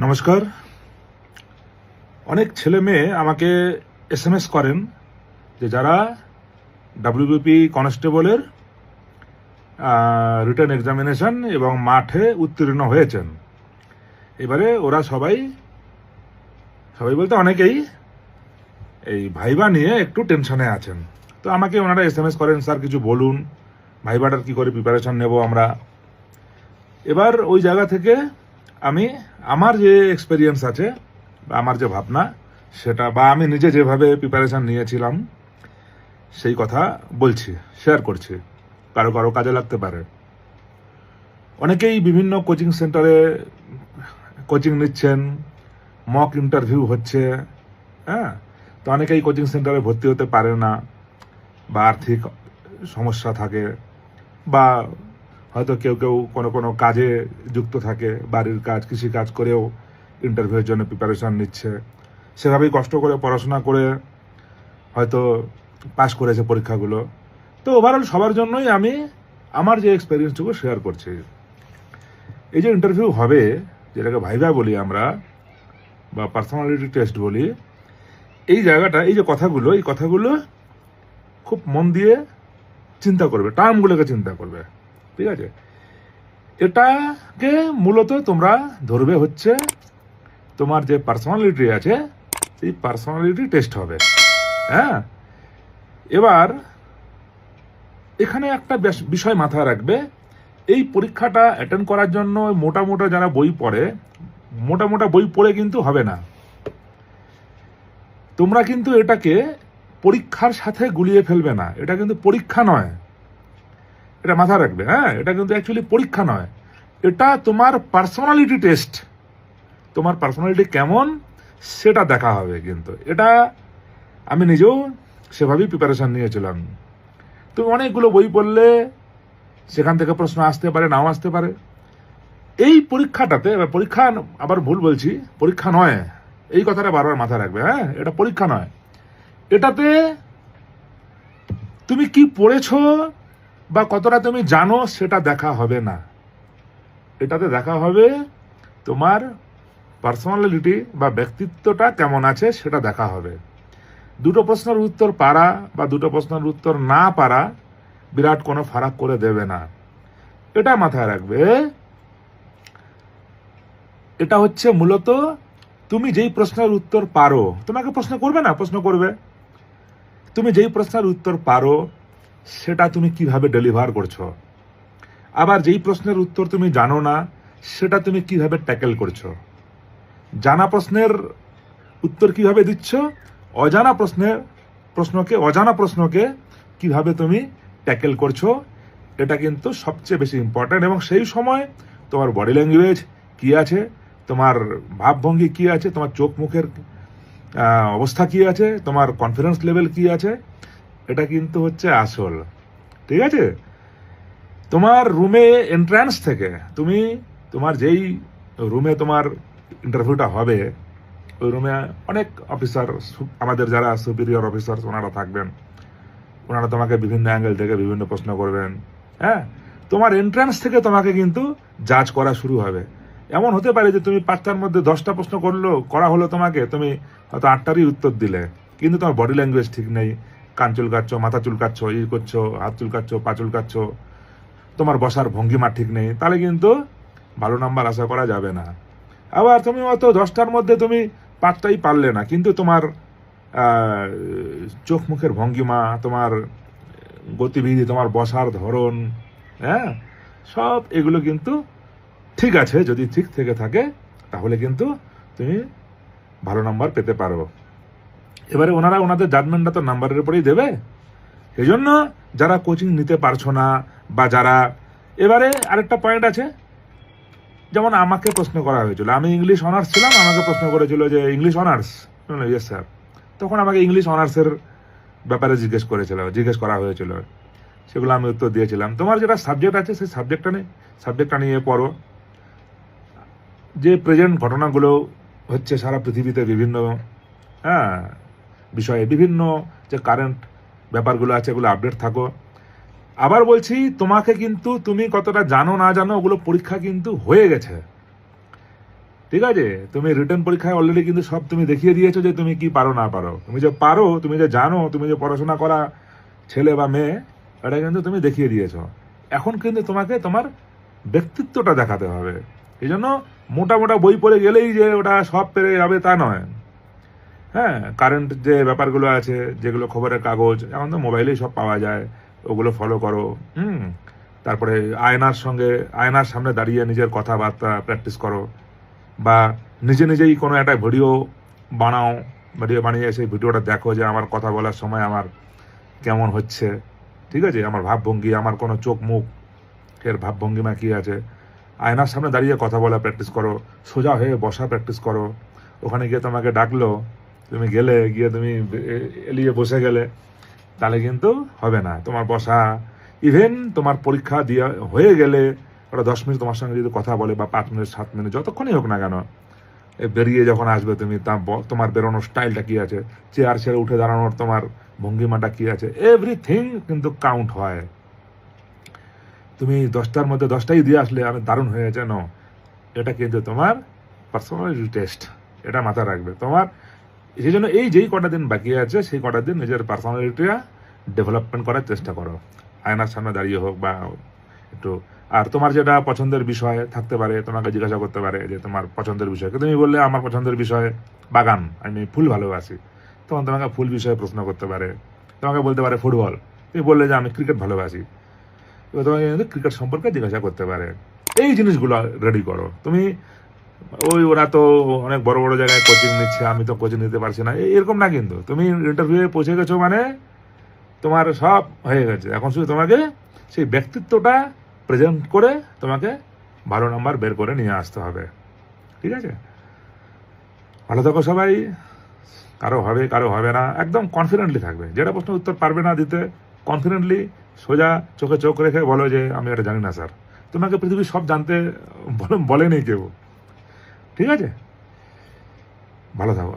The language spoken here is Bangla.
নমস্কার। অনেক ছেলে মেয়ে আমাকে এসএমএস করেন যে যারা ডাব্লিউবিপি কনস্টেবলের রিটেন এক্সামিনেশন এবং মাঠে উত্তীর্ণ হয়েছেন। এবারে ওরা সবাই বলতে অনেকেই এই ভাইবা নিয়ে একটু টেনশনে আছেন। তো আমাকে ওনারা এসএমএস করেন, স্যার কিছু বলুন, ভাইবাটার কি করে প্রিপারেশন নেব আমরা। এবার ওই জায়গা থেকে আমি আমার যে এক্সপেরিয়েন্স আছে বা আমার যে ভাবনা সেটা, বা আমি নিজে যেভাবে প্রিপারেশন নিয়েছিলাম সেই কথা বলছি, শেয়ার করছি, কারো কারো কাজে লাগতে পারে। অনেকেই বিভিন্ন কোচিং সেন্টারে কোচিং নিচ্ছেন, মক ইন্টারভিউ হচ্ছে, হ্যাঁ। তো অনেকেই কোচিং সেন্টারে ভর্তি হতে পারে না, বা আর্থিক সমস্যা থাকে, বা হয়তো কেউ কেউ কোনো কোনো কাজে যুক্ত থাকে, বাড়ির কাজ, কৃষিকাজ করেও ইন্টারভিউয়ের জন্য প্রিপারেশন নিচ্ছে। সেভাবেই কষ্ট করে পড়াশোনা করে হয়তো পাশ করেছে পরীক্ষাগুলো। তো ওভারঅল সবার জন্যই আমি আমার যে এক্সপেরিয়েন্সটুকু শেয়ার করছি। এই যে ইন্টারভিউ হবে, যেটাকে ভাইভা বলি আমরা বা পার্সোনালিটি টেস্ট বলি, এই জায়গাটা, এই যে কথাগুলো, এই কথাগুলো খুব মন দিয়ে চিন্তা করবে, টার্মগুলোকে চিন্তা করবে, ঠিক আছে। এটাকে মূলত তোমরা ধরবে হচ্ছে তোমার যে পার্সোনালিটি আছে, সেই পার্সোনালিটি টেস্ট হবে, হ্যাঁ। এবার এখানে একটা বিষয় মাথায় রাখবে, এই পরীক্ষাটা অ্যাটেন্ড করার জন্য মোটা মোটা যারা বই পড়ে, মোটা মোটা বই পড়ে কিন্তু হবে না। তোমরা কিন্তু এটাকে পরীক্ষার সাথে গুলিয়ে ফেলবে না। এটা কিন্তু পরীক্ষা নয়, এটা মাথায় রাখবে, হ্যাঁ। এটা কিন্তু অ্যাকচুয়ালি পরীক্ষা নয়, এটা তোমার পার্সোনালিটি টেস্ট। তোমার পার্সোনালিটি কেমন সেটা দেখা হবে। কিন্তু এটা আমি নিজেও সেভাবেই প্রিপারেশন নিয়েছিলাম। তুমি অনেকগুলো বই পড়লে সেখান থেকে প্রশ্ন আসতে পারে, নাও আসতে পারে। এই পরীক্ষাটাতে, পরীক্ষা আবার ভুল বলছি, পরীক্ষা নয়, এই কথাটা বারবার মাথায় রাখবে, হ্যাঁ। এটা পরীক্ষা নয়, এটাতে তুমি কি পড়েছো বা কতটা তুমি জানো সেটা দেখা হবে না। এটাতে দেখা হবে তোমার পার্সোনালিটি বা ব্যক্তিত্বটা কেমন আছে সেটা দেখা হবে। দুটো প্রশ্নের উত্তর পারা বা দুটো প্রশ্নের উত্তর না পারা বিরাট কোনো ফারাক করে দেবে না, এটা মাথায় রাখবে। এটা হচ্ছে মূলত তুমি যেই প্রশ্নের উত্তর পারো, তোমাকে প্রশ্ন করবে না, প্রশ্ন করবে, তুমি যেই প্রশ্নের উত্তর পারো সেটা তুমি কিভাবে ডেলিভার করছো। আবার যেই প্রশ্নের উত্তর তুমি জানো না সেটা তুমি কিভাবে ট্যাকেল করছো। জানা প্রশ্নের উত্তর কিভাবে দিচ্ছ, অজানা প্রশ্নকে কিভাবে তুমি ট্যাকেল করছো, এটা কিন্তু সবচেয়ে বেশি ইম্পর্টেন্ট। এবং সেই সময় তোমার বডি ল্যাঙ্গুয়েজ কি আছে, তোমার ভাবভঙ্গি কি আছে, তোমার চোখ মুখের অবস্থা কি আছে, তোমার কনফিডেন্স লেভেল কি আছে, এটা কিন্তু হচ্ছে আসল, ঠিক আছে। তোমার রুমে এন্ট্রান্স থেকে, তুমি তোমার যেই রুমে তোমার ইন্টারভিউটা হবে, ওই রুমে অনেক অফিসার, আমাদের যারা সুপিরিয়র অফিসার ওনারা থাকবেন। ওনারা তোমাকে বিভিন্ন অ্যাঙ্গেল থেকে বিভিন্ন প্রশ্ন করবেন, হ্যাঁ। তোমার এন্ট্রান্স থেকে তোমাকে কিন্তু জাজ করা শুরু হবে। এমন হতে পারে যে তুমি 5টার মধ্যে 10টা প্রশ্ন করা হলো তোমাকে, তুমি হয়তো 8টারই উত্তর দিলে, কিন্তু তোমার বডি ল্যাঙ্গুয়েজ ঠিক নেই, কান চুলকাচ্ছ, মাথা চুলকাচ্ছ, করছো, হাত চুলকাচ্ছ, পা চুলকাচ্ছ, তোমার বসার ভঙ্গিমা ঠিক নেই, তাহলে কিন্তু ভালো নাম্বার আশা করা যাবে না। আবার তুমি হয়তো 10টার মধ্যে তুমি 5টাই পারলে না, কিন্তু তোমার চোখ মুখের ভঙ্গিমা, তোমার গতিবিধি, তোমার বসার ধরন, হ্যাঁ, সব এগুলো কিন্তু ঠিক আছে। যদি ঠিক থেকে থাকে তাহলে কিন্তু তুমি ভালো নাম্বার পেতে পারো। এবারে ওনারা ওনাদের জাজমেন্টটা তো নাম্বারের উপরেই দেবে। এই জন্য যারা কোচিং নিতে পারছো না, বা যারা, এবারে আরেকটা পয়েন্ট আছে, যেমন আমাকে প্রশ্ন করা হয়েছিল, আমি ইংলিশ অনার্স ছিলাম, আমাকে প্রশ্ন করেছিল যে ইংলিশ অনার্স, ইয়েস স্যার। তখন আমাকে ইংলিশ অনার্সের ব্যাপারে জিজ্ঞেস করা হয়েছিল, সেগুলো আমি উত্তর দিয়েছিলাম। তোমার যেটা সাবজেক্ট আছে সেই সাবজেক্টটা নিয়ে পড়ো। যে প্রেজেন্ট ঘটনাগুলো হচ্ছে সারা পৃথিবীতে বিভিন্ন বিষয়ে, বিভিন্ন যে কারেন্ট ব্যাপারগুলো আছে, এগুলো আপডেট থাকো। আবার বলছি, তোমাকে কিন্তু তুমি কতটা জানো না জানো ওগুলো পরীক্ষা কিন্তু হয়ে গেছে। ঠিক আছে? তুমি রিটেন পরীক্ষায় অলরেডি কিন্তু সব তুমি দেখিয়ে দিয়েছো যে তুমি কি পারো না পারো। তুমি যে পারো, তুমি যে জানো, তুমি যে পড়াশোনা করা ছেলে বা মেয়ে, এটা কিন্তু তুমি দেখিয়ে দিয়েছো। এখন কিন্তু তোমাকে তোমার ব্যক্তিত্বটা দেখাতে হবে। এই জন্য মোটা মোটা বই পড়ে গেলেই যে ওটা সব পেরে যাবে তা নয়। হ্যাঁ, কারেন্ট যে ব্যাপারগুলো আছে, যেগুলো খবরের কাগজ, এখন তো মোবাইলেই সব পাওয়া যায়, ওগুলো ফলো করো। তারপরে আয়নার সামনে দাঁড়িয়ে নিজের কথাবার্তা প্র্যাকটিস করো, বা নিজে নিজেই কোনো একটা ভিডিও বানাও, ভিডিও বানিয়ে সেই ভিডিওটা দেখো যে আমার কথা বলার সময় আমার কেমন হচ্ছে, ঠিক আছে, আমার ভাবভঙ্গি, আমার কোনো চোখ মুখ এর ভাবভঙ্গিমা কী আছে। আয়নার সামনে দাঁড়িয়ে কথা বলা প্র্যাকটিস করো, সোজা হয়ে বসা প্র্যাকটিস করো। ওখানে গিয়ে তোমাকে ডাকলো, তুমি গিয়ে তুমি এলিয়ে বসে গেলে, তাহলে কিন্তু হবে না। তোমার বসা, ইভেন তোমার পরীক্ষা দিয়ে হয়ে গেলে ওরা 10 মিনিট তোমার সঙ্গে যদি কথা বলে, বা 5 মিনিট 7 মিনিট যতক্ষণই হোক না কেন, বেরিয়ে যখন আসবে তুমি, তোমার বেরোনোর স্টাইলটা কী আছে, চেয়ার ছেড়ে উঠে দাঁড়ানোর তোমার ভঙ্গিমাটা কী আছে, এভরিথিং কিন্তু কাউন্ট হয়। তুমি 10টার মধ্যে 10টাই দিয়ে আসলে আমি দারুণ হয়েছে, ন, এটা কিন্তু তোমার পার্সোনালিটি টেস্ট, এটা মাথায় রাখবে তোমার। সেই জন্য যেই কটা দিন বাকি আছে, সেই কটা দিন নিজের পার্সোনালিটিটা ডেভেলপমেন্ট করার চেষ্টা করো, আয়নার সামনে দাঁড়িয়ে হোক বা একটু। আর তোমার যেটা পছন্দের বিষয় থাকতে পারে, তোমাকে জিজ্ঞাসা করতে পারে যে তোমার পছন্দের বিষয়, তুমি বললে আমার পছন্দের বিষয় বাগান, আমি ফুল ভালোবাসি, তখন তোমাকে ফুল বিষয়ে প্রশ্ন করতে পারে। তোমাকে বলতে পারে ফুটবল, তুমি বললে যে আমি ক্রিকেট ভালোবাসি, এবার তোমাকে কিন্তু ক্রিকেট সম্পর্কে জিজ্ঞাসা করতে পারে। এই জিনিসগুলো রেডি করো তুমি। ওরা তো অনেক বড় বড় জায়গায় কোচিং নিচ্ছে, আমি তো কোচিং নিতে পারছি না, এরকম না। কিন্তু তুমি ইন্টারভিউয়ে পৌঁছে গেছো মানে তোমার সব হয়ে গেছে। এখন শুধু তোমাকে সেই ব্যক্তিত্বটা প্রেজেন্ট করে তোমাকে ভালো নাম্বার বের করে নিয়ে আসতে হবে, ঠিক আছে? ভালো থাকো সবাই। কারো হবে কারো হবে না, একদম কনফিডেন্টলি থাকবে। যেটা প্রশ্ন উত্তর পারবে না দিতে, কনফিডেন্টলি সোজা চোখে চোখ রেখে বলো যে আমি এটা জানি না স্যার। তোমাকে পৃথিবীর সব জানতে বলেনি কেউ, ঠিক আছে? ভালো থাকো।